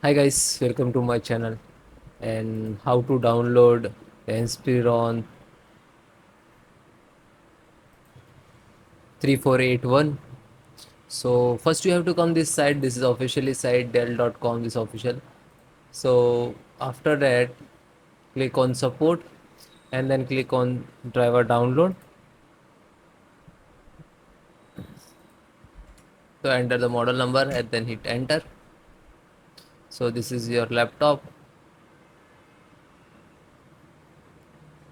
Hi guys, welcome to my channel and how to download Inspiron 3481. So first you have to come this site. This is officially site Dell.com. This official. So after that, click on support and then click on driver download. So enter the model number and then hit enter. So this is your laptop.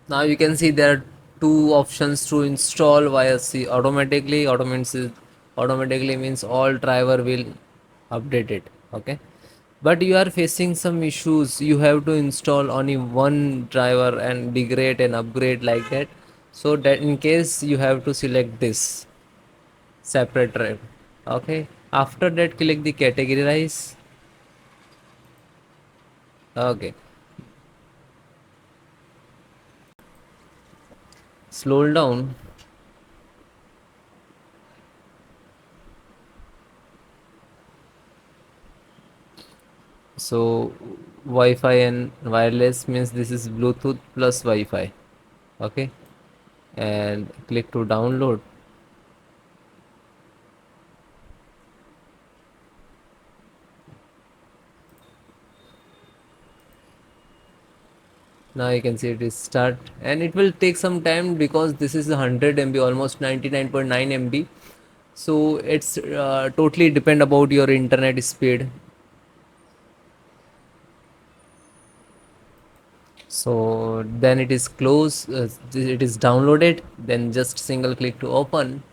Now you can see there are two options to install via C automatically. Automatically means all driver will update it. Okay, but you are facing some issues. You have to install only one driver and degrade and upgrade like that. So that in case you have to select this separate drive. Okay. After that, click the categorize. Okay. Slow down. So Wi-Fi and wireless means this is Bluetooth plus Wi-Fi. Okay, and click to download. Now you can see it is start, and it will take some time because this is 100 MB, almost 99.9 MB. So it's totally depend about your internet speed. So then it is close, it is downloaded, then just single click to open.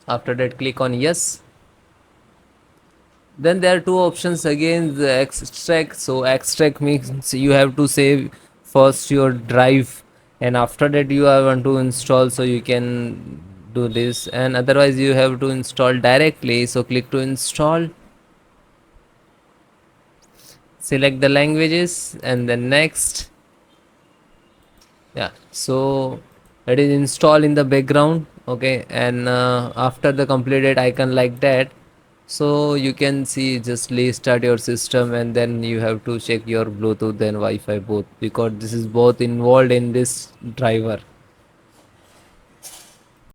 After that, click on yes. Then there are two options again, the extract. So extract means you have to save first your drive, and after that you are want to install, so you can do this, and otherwise you have to install directly. So click to install, select the languages and then next. Yeah, so it is installed in the background. Okay, and after the completed icon like that, so you can see just restart your system, and then you have to check your Bluetooth and Wi-Fi both, because this is both involved in this driver.